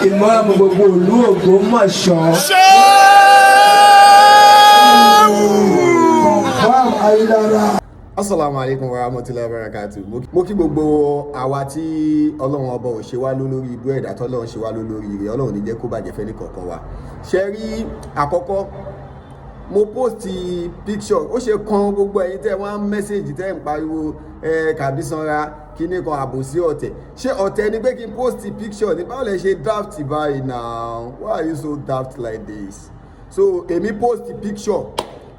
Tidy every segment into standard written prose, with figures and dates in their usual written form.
Imam gbogbo ìlú Ọgbomọṣọ. Ṣẹwọn. Assalamu alaikum wa rahmatullahi wa barakatuh. Mo kí gbogbo àwa tí Ọlọ́run ọba ò ṣe wá lórí ibú ẹ̀dá tọ́lọ́run ṣe wá lórí ire. Ọlọ́run ní jẹ́ kó bàjẹ́ fẹ́ ní kọ̀ọ̀kan wa. Ṣé rí àkọ́kọ́ mo post picture ó ṣe kan gbogbo ẹ̀yin tẹ́ wọ́n message tẹ́ ń pariwo kàbísanra kíní kan àbòsí ọ̀tẹ̀. Ṣé ọ̀tẹ̀ ni pé kí n post picture ní báwo lẹ ṣe daft báyìí now? Why are you so daft like this? So èmi post picture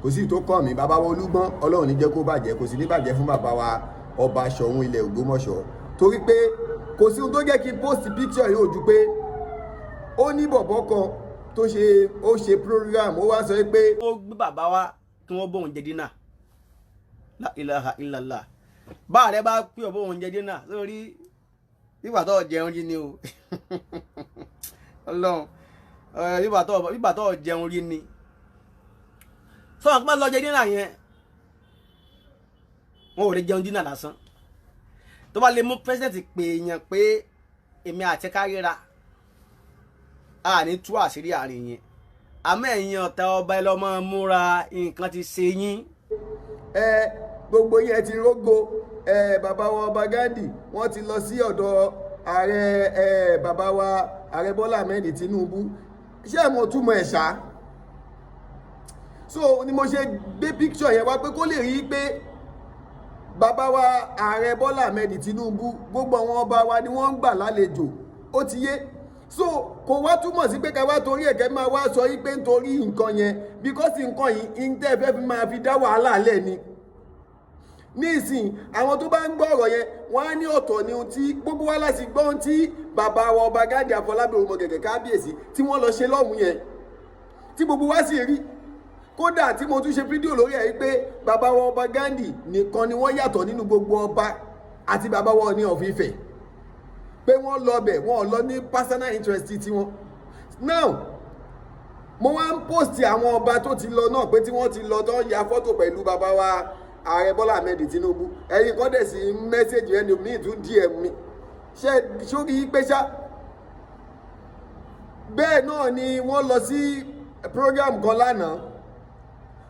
kò sí tó kàn mí bàbá wa Olúgbọ́n Ọlọ́run ní jẹ́ kó bàjẹ́ kò sí ní bàjẹ́ fún bàbá wa ọba Ṣẹwọn ilẹ̀ Ògbómọ̀ṣọ́ torí pé kò sí ohun tó jẹ́ kí n post picture yìí ojú pé ó ní bọ̀bọ̀ kan tó ṣe program ó wá sọ pé. ó gbé bàbá wa kí wọ́n bóun jẹ dínà la ilaha illallah bá rẹ bá pé ọ bóun jẹ dínà lórí nígbà tó jẹun rí ni o Ọlọ́run nígbà tó jẹun rí ni sọ wọn kí wọn lọ jẹ dínà yẹn wọn ò lè jẹun dínà lásán tó bá lè mú pẹ́sidẹ̀ntì pè èèyàn pé èmi àti káríra a ní tú àṣírí àárín yẹn àmọ́ ẹ̀yin ọ̀tá ọba ẹlọ́mọ múra nǹkan ti ṣe yín. Gbogbo yẹn ti rógo bàbá wa ọba Gandhi wọ́n ti lọ sí ọ̀dọ̀ ààrẹ bàbá wa ààrẹ Bọ́lá Ahmed Tinubu ṣé mo túmọ̀ ẹ̀ ṣá. So ni mo ṣe gbé picture yẹn wá pé kó lè rí i pé bàbá wa ààrẹ Bọ́lá Ahmed Tinubu gbogbo àwọn ọba wa ni wọ́n ń gbà lálejò ó ti yé. So kò wá túmọ̀ sí pé ká wá torí ẹ̀kẹ́ máa wá sọ yí pé nítorí nǹkan yẹn because nǹkan yìí ń tẹ́ fẹ́ fi máa fi dá wàhálà lẹ̀ ni. Nísìn àwọn tó bá ń gbọ́ ọ̀rọ̀ yẹn wọ́n á ní ọ̀tọ̀ ni ohun tí gbogbo wa láti gbọ́ ohun tí bàbá wa ọba Gandhi Afọlábí Ògbómọ̀gẹ̀gẹ̀ kábíyèsí tí wọ́n lọ ṣe lọ́hùn yẹn tí gbogbo wa sì rí kódà tí mo tún ṣe fídíò lórí ẹ̀ pé bàbá wa ọba Gandhi nìkan ni wọ́n yàtọ̀ nínú gbogbo ọba àti bàbá wa Ọọ̀ni of Ifẹ̀ pé wọ́n lọ bẹ̀ wọ́n lọ ní personal interest tí wọ́n. Now mo wá ń post àwọn ọba tó ti lọ náà pé tí wọ́n ti lọ tó ń ya fọ́tò pẹ̀lú bàbá wa ààrẹ Bọ́lá Ahmed Tinubu ẹ̀yin kan dẹ̀ sí mẹ́sẹ̀jì ẹni mi tún DM mi ṣe sórí pé ṣá. Bẹ́ẹ̀ náà ni wọ́n lọ sí program kan lánàá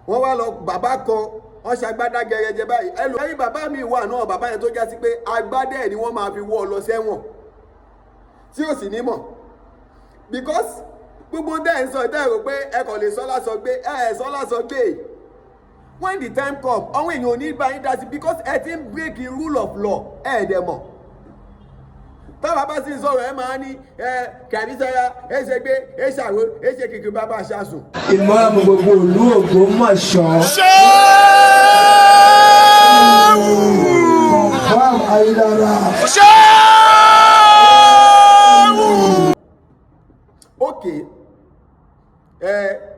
wọ́n wá lọ bàbá kan wọ́n ṣàgbádá gẹrẹjẹ báyìí ẹlòmíràn bàbá mi wà náà bàbá yẹn tó já sí pé agbádá ẹ̀ ni wọ́n máa fi wọ́ ọ lọ sẹ́wọ̀n tí ò sì ní mọ̀ because gbogbo dẹ́ ń sọ ìtẹ́ rò pé ẹ kàn lè sọ́lá sọ gbé sọ́lá sọ gbé when the time come àwọn èèyàn ò ní bá yín dá sí because ẹ ti ń break the rule of law dẹ̀ mọ̀ táwa bá sì ń sọ̀rọ̀ ẹ máa ní kàbísára ẹ ṣe gbé ẹ ṣàwó ẹ ṣe kìkì bàbá aṣáṣùn. Imam gbogbo ìlú Ọgbomọṣọ. Okay,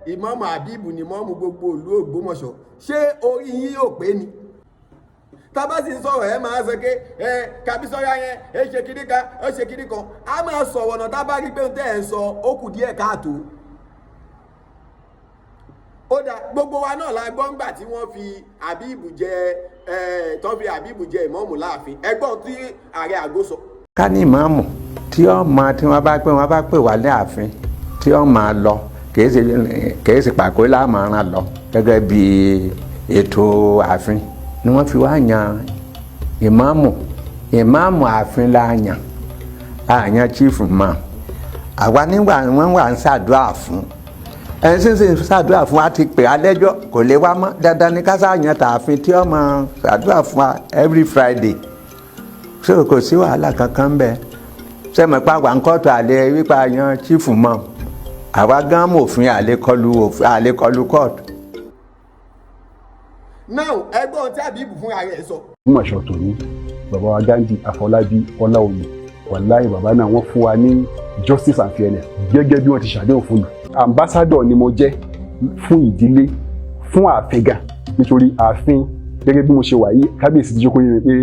Imam Habibu ni mọ́mù gbogbo ìlú Ọgbomọṣọ ṣé orí yín yóò pé ni? Tábà sì ń sọ̀rọ̀ ẹ máa sọ pé kàbísọ́ra yẹn ẹ ṣe kíní kan ẹ ṣe kíní kan a máa sọ̀rọ̀ ọ̀nà tábà rí pé ń tẹ́ ẹ̀ ń sọ ó kù díẹ̀ káàtó. Ó dà gbogbo wa náà la gbọ́ ńgbà tí wọ́n fi Habibu jẹ tó fi Habibu jẹ ìmọ̀ọ́mù láàfin ẹgbọ́n tí ààrẹ àgọ́ sọ. Ká ní ìmáàmù tí wọ́n bá pè wá ní ààfin tí wọ́n máa lọ kìí ṣe pàkó láàmáràn lọ gẹ́gẹ́ bí ètò ààfin ni wọ́n fi wá yan ìmáàmù ààfin la yàn àyàn chief imam àwa nígbà wọ́n wà ń ṣàdúrà fún ẹni tí ń ṣàdúrà fún wa ti pè á lẹ́jọ́ kò lè wá mọ́ dandan ní ká ṣàyàn tààfin tí wọ́n máa ṣàdúrà fún wa every Friday so kò sí wàhálà kankan bẹ́ẹ̀ sẹ́mi pa wà ń kọ́tù àlẹ́ wípa yan chief imam àwa gan mòfin àlékọlù kọ́ọ̀tù. Now ẹgbọ́n tí Habibu fún ààrẹ sọ. Ọgbomọṣọ tòní bàbá wa Gandhi Afọlábí Ọláoyè wàláì bàbá náà wọ́n fún wa ní justice and fairness gẹ́gẹ́ bí wọ́n ti ṣàdéhùn fún mi. Ambassador ni mo jẹ́ fún ìdílé fún ààfin gan nítorí ààfin gẹ́gẹ́ bí mo ṣe wà yìí kábíyèsí ti jókòó yẹn pé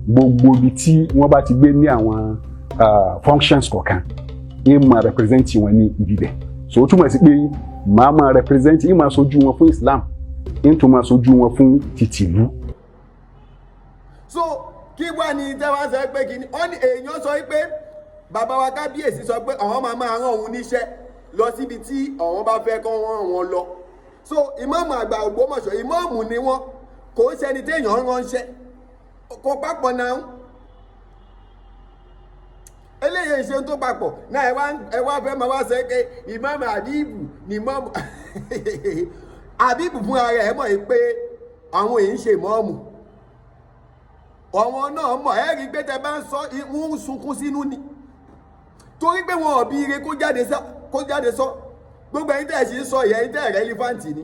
gbogbo ibi tí wọ́n bá ti gbé ní àwọn functions kọ̀ọ̀kan ẹ máa represent wọn ní ibi bẹ̀ so ó túmọ̀ sí pé màá máa represent ẹ máa sojú wọn fún Islam ẹ tún máa sojú wọn fún tìtìlú. So kí wá ní tẹ́wọ́ sọ pé kí ni èèyàn sọ pé bàbá wa kábíyèsí sọ pé àwọn máa rán òun níṣẹ́ lọ síbi tí àwọn bá fẹ́ kọ́ rán wọn lọ. So ìmáàmù àgbà Ògbómọ̀ṣọ́ ìmáàmù ni wọ́n, kò ń ṣẹni téèyàn ránṣẹ́, kò papọ̀ náà. Eléyìí ṣe tó papọ̀ náà ẹ wá fẹ́ máa wá sọ pé ìmáàmù àbíbù ni ìmáàmù àbíbù fún ara ẹ̀ mọ̀ pé àwọn èyí ń ṣe ìmáàmù. Àwọn náà mọ̀ ẹ́ rí pé tẹ bá ń sọ wọ́n ń sunkún sínú ni, torí pé wọn ò bí ire kó jáde sọ. Gbogbo ẹ̀yin tẹ́ ẹ̀ sì ń sọ ìyẹn tẹ́ ẹ̀ rẹ́lífáǹtì ni,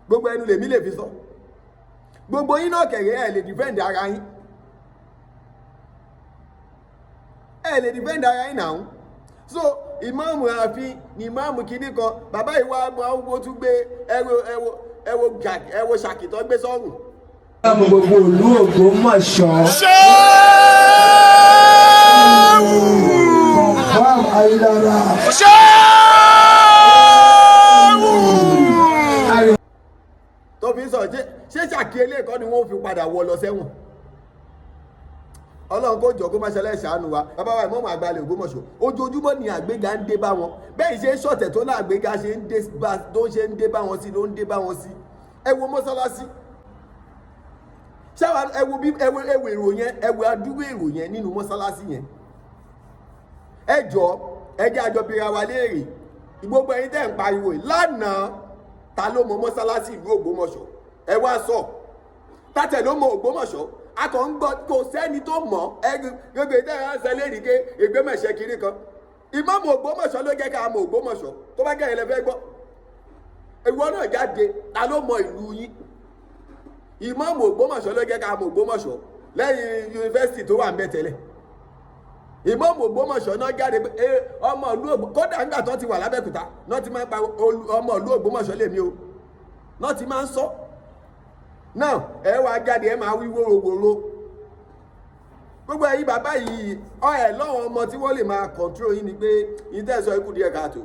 gbogbo ẹnu lèmi lè fi sọ. Gbogbo yín náà kẹ̀rẹ́ ẹ̀ lè dìfẹ́ǹdì ara yín, ẹ̀ lè dìfẹ́ǹdì ara yín náà. So ìmáàmù ààfin ni ìmáàmù kìíní kan, bàbá ìwà àwọn tún gbé ẹwọ ṣàkìtọ́ gbé sọ́rùn. Ìmáàmù gbogbo ìlú Ògbómọ̀ṣọ́. Confirm Ayélujára. Tó fi sọ ṣé ṣàkí eléèkọ́ ni wọ́n fi padà wọ lọ sẹ́wọ̀n. Ọlọ́run kó jọ kó má ṣẹlẹ̀ ṣàánú wa. Bàbá wa ìmáàmù àgbàlẹ̀ Ògbómọ̀ṣọ́ ojoojúmọ́ ni àgbéga ń dé bá wọn, bẹ́ẹ̀ ṣe ṣọ̀tẹ̀ tó náà àgbéga ṣe ń dé bá wọn sí ló ń dé bá wọn sí. Ẹ wo mọ́sálásí, ṣáwa ẹ wo èrò yẹn, ẹ wo adúgbò èrò yẹn nínú mọ́sálásí yẹn. Ẹ jọ ẹ jẹ́ àjọ bíra wa léèrè, gbogbo ẹ̀yin tẹ́ ń pariwo lánàá ta ló mọ mọ́sálásí ìlú Ògbómọ̀ṣọ́? Ẹ wá sọ tátẹ̀ ló mọ Ògbómọ̀ṣọ́, a kàn ń gbọ́ kò sẹ́ni tó mọ̀ ẹ́ gbogbo ìtẹ́ ẹ̀ ń sẹ léèrè ké Ègbémẹ̀ṣẹ́ kiri kan. Ìmáàmù Ògbómọ̀ṣọ́ ló jẹ́ ká mọ Ògbómọ̀ṣọ́, tó bá gẹ̀yìn lẹ́fẹ́ gbọ́. Ìwọ náà jáde, ta ló mọ ìlú yín? Ìmáàmù Ògbómọ̀ṣọ́ ló jẹ́ ká mọ Ògbómọ̀ṣọ́ lẹ́yìn yunifásitì tó wà ń bẹ tẹ́lẹ̀. Ìmáàmù Ògbómọ̀ṣọ́ náà jáde pé ọmọ ìlú Ògbómọ̀ṣọ́, kódà nígbà tó ti wà lábẹ́kúta náà ti máa ń pa ọmọ ìlú Ògbómọ̀ṣọ́ lèmi o, náà ti máa ń sọ. Náà ẹ wá jáde ẹ máa wí wóróworó. Gbogbo ẹ̀yin bàbá yìí lọ́wọ́ ọmọ tí wọ́n lè máa control yín ni pé ìtẹ́sọ ikú díẹ̀ káàtó.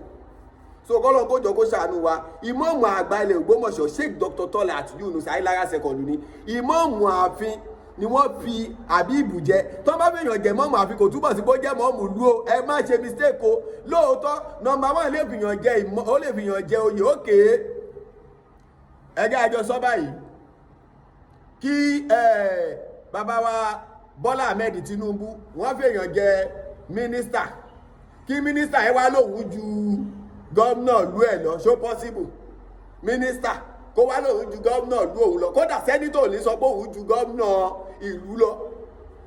So kọ́lọ́n kó jọ kó ṣàánú wa. Ìmáàmù àgbà ilẹ̀ Ògbómọ̀ṣọ́ Sheikh Dr. Tolah àti Yunus Ayélujára second ni ìmáàmù ààfin ni wọ́n fi àbíbù jẹ. Tó bá fèèyàn jẹ mọ́ọ̀mù ààfin kò túbọ̀ sí bó jẹ́ mọ́ọ̀mù lú o, ẹ má ṣe mistake o. Lóòótọ́ nọ́mbà 1 lè fìyàn jẹ oyè òkè. Ẹjẹ́ àjọ sọ báyìí kí bàbá wa Bọ́lá Ahmed Tinubu wọ́n fèèyàn jẹ mínísítà, kí mínísítà ẹ wá lòun ju gómìnà lú ẹ̀ lọ, ṣó possible? Mínísítà kó wá lòun ju gómìnà lú òun lọ, kódà sẹ́nítọ̀ ní sọ pé òun ju gómìnà ìlú lọ.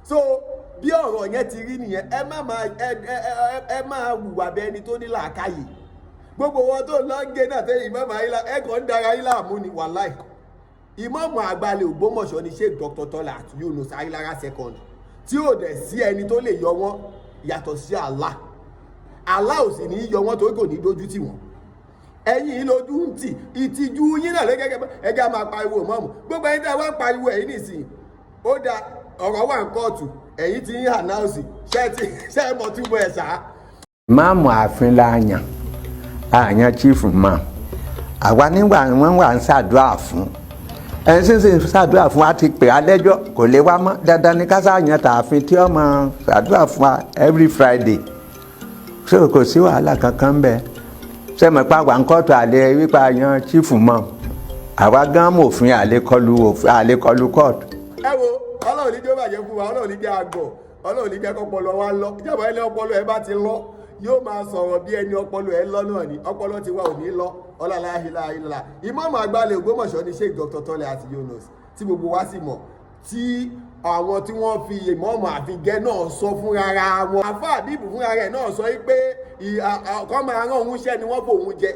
So bí ọ̀rọ̀ yẹn ti rí nìyẹn, ẹ máa hùwà bẹ ẹni tó ní làákàyè. Gbogbo wọn tó lọ ń gé náà tẹ́ ìmáàmù Ayélujára ẹ̀kọ́ ń dara yín láàmú ni wàláì. Ìmáàmù àgbàlẹ̀ Ògbómọ̀ṣọ́ ni Sheikh Dr. Tolah àti Yunus Ayélujára second, tí ò dẹ̀ sí ẹni tó lè yọ wọ́n yàtọ̀ sí Allah. Allah ò sì ní yọ wọ́n tó kò ní dójú tì wọ́n. Ẹ̀yin lójú ń tì, ìtìjú yín náà lẹ́gẹ́gẹ́ ẹgẹ́ máa pariwo mọ́mù. Gbogbo ẹ̀yin tẹ́ wá ń pariwo ẹ̀yin nìsín, ó da ọ̀rọ̀ wà ń kóòtù, ẹ̀yin ti ń ànáùsì, ṣé ẹ mọ̀ túbọ̀ ẹ̀ sá. Ìmáàmù ààfin la àyàn chief imam. Àwa nígbà wọ́n wà ń ṣàdúrà fún, ẹni sísè ṣàdúrà fún wa ti pè á lẹ́jọ́ kò lè wá mọ́, dandan ni ká ṣàyàn tààfin tí ó máa ṣàdúrà fún wa every Friday. So kò sí wàhálà kankan bẹ́ẹ̀. Ṣé mo pa wà ń kọ́tù àlẹ́ wípé àyàn chief imam, àwa gan mọ̀ òfin àlékọlù kọ́ọ̀tù. Ẹ wo Ọlọ́run ní jẹ́ bàjẹ́ fún wa, Ọlọ́run ní jẹ́ àgọ̀, Ọlọ́run ní jẹ́ kọ́pọlọ wa lọ. Ìjọba ẹni ọpọlọ ẹ bá ti lọ yóò máa sọ̀rọ̀ bí ẹni ọpọlọ ẹ lọ náà ni, ọpọlọ ti wà ò ní lọ. Ọlọ́lá ìlà Ìmáàmù àgbàlẹ̀ Ògbómọ̀ṣọ́ ní Sheikh Dr. Tolah àti Yunus tí gbogbo wa sì mọ̀, tí àwọn tí wọ́n fi ìmáàmù àfigẹ́ náà sọ fúnra wọn. Àfáà Àbíbù fúnra rẹ̀ náà sọ pé ọkọ̀ máa rán òun ṣẹ́ ni wọ́n bò òun jẹ.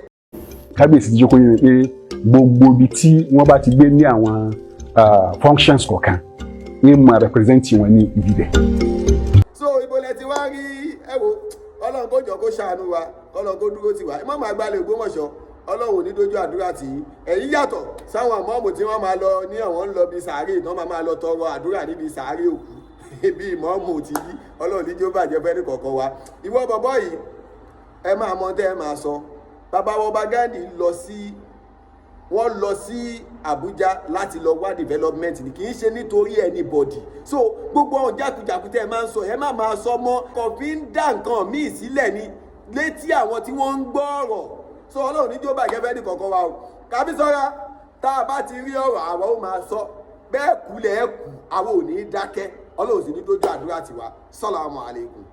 Kábíyèsí ti jókòó yẹn pé gbogbo ibi tí wọ́n bá ti gbé ní àwọn functions kọ̀ọ̀kan ní máa represent wọn ní ibi bẹ̀. So ibo lẹ ti wá rí ẹ wo Ọlọ́run kó jọ kó ṣàánú wa, Ọlọ́run kó dúró tì wá. Ìmáàmù àgbàlẹ̀ Ògbómọ̀ṣọ́ Ọlọ́run ní dójú àdúrà tì í. Ẹ̀yin yàtọ̀ sáwọn ìmáàmù tí wọ́n máa lọ ní àwọn ń lọ bí sàárè tí wọ́n máa lọ tọrọ àdúrà níbi sàárè òkú bí ìmáàmù ti yí. Ọlọ́run ní jó bàjẹ́ fẹ́ ní kọ̀ọ̀kan wa. Ìwọ bọ̀bọ́ yìí ẹ máa mọ tẹ́ ẹ máa sọ. Bàbá wa Ọba Ghandi lọ sí wọ́n lọ sí Abuja láti lọ wá development ni kì í ṣe nítorí anybody. So gbogbo ọ̀hún jákujàku tẹ́ ẹ máa ń sọ ẹ má máa sọ mọ́ kọfí ń dá nǹkan míì sílẹ̀ ni létí àwọn tí wọ́n ń gbọ́ ọ̀rọ̀. So Ọlọ́run ní jó bàjẹ́ fẹ́ ní kọ̀ọ̀kan wa o kábí sọ́ra tá a bá ti rí ọ̀rọ̀ àwọn ó máa sọ bẹ́ẹ̀ kú lẹ̀ ẹ́ kú àwọn ò ní dákẹ́ Ọlọ́run sì ní dójú àdúrà tiwa. Assalamu alaikum.